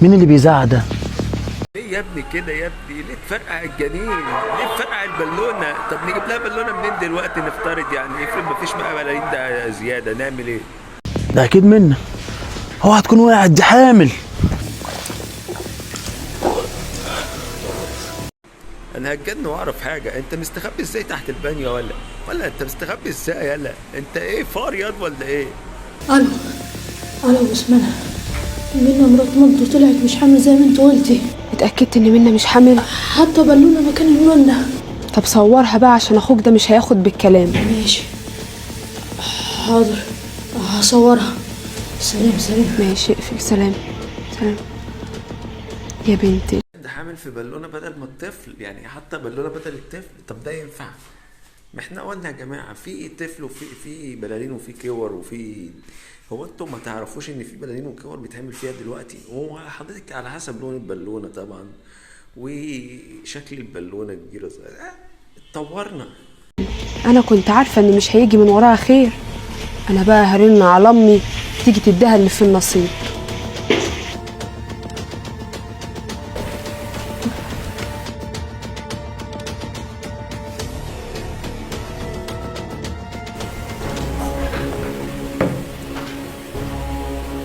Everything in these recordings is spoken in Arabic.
مين اللي بيزعق ده؟ ليه يا ابني كده يا ابني؟ ليه تفرقع الجنين؟ ليه تفرقع البالونه؟ طب نجيب لها بالونه منين دلوقتي؟ نفترض يعني افرض مفيش بقى بلايين ده زياده، نعمل ايه؟ ده اكيد منك. اوعى تكون وقعت، دي حامل. انا هتجن واعرف حاجه، انت مستخبي ازاي تحت البانيو ولا انت مستخبي ازاي يلا؟ انت ايه فار ياض ولا ايه؟ الو بسمله، منى مرات مامته طلعت مش حامل زي ما انت قلتي. اتأكدت ان منى مش حامل؟ حتى بالونه مكان المنى. طب صورها بقى عشان اخوك ده مش هياخد بالكلام. ماشي حاضر، هصورها. سلام. ماشي اقفل. سلام. يا بنتي ده حامل في بالونه بدل ما الطفل، يعني حتى بالونه بدل الطفل. طب ده ينفع؟ ما احنا قلنا يا جماعه في طفل وفي بلالين وفي كور وفي، هو انتوا ما تعرفوش ان في بلالين وكور بيتعمل فيها دلوقتي؟ هو حضرتك على حسب لون البالونه طبعا وشكل البالونه كبيره صغيره. اتطورنا. انا كنت عارفه ان مش هيجي من وراها خير. انا بقى هرن على امي تيجي تديها اللي في النصيب.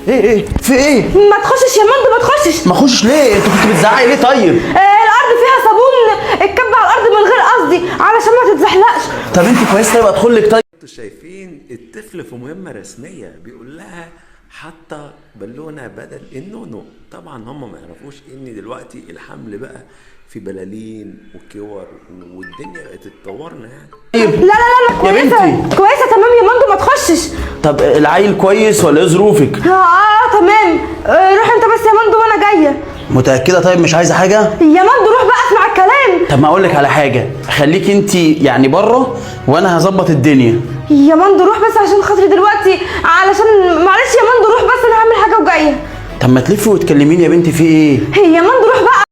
ايه في ايه؟ ما تخشش يا مندو، ما تخشش. ما اخشش ليه؟ انت كنت بتزعقي ليه طيب؟ الارض فيها صابون اتكب على الارض من غير قصدي علشان ما تتزحلقش. طب انت كويس؟ طيب ادخل لك. طيب انتوا شايفين الطفل في مهمه رسميه بيقول لها حتى بالونه بدل النونو. طبعا هم ما يعرفوش ان دلوقتي الحمل بقى في بلالين وكور والدنيا بقت اتطورنا يعني. طيب لا يا كويسه بنتي. كويسه تمام يا مندو، ما تخشش. طب العيل كويس ولا ايه ظروفك؟ تمام. روح انت بس يا مندو وانا جايه. متأكدة؟ طيب مش عايزة حاجة؟ يا مندو روح بقى اسمع الكلام. طب ما اقول لك على حاجة، خليك انت يعني بره وانا هظبط الدنيا. يا مندو روح بس عشان خاطري دلوقتي، علشان معلش يا مندو روح بس، انا هعمل حاجه وجايه. طب ما تلفي وتكلميني يا بنتي، في ايه؟ يا مندو روح بقى.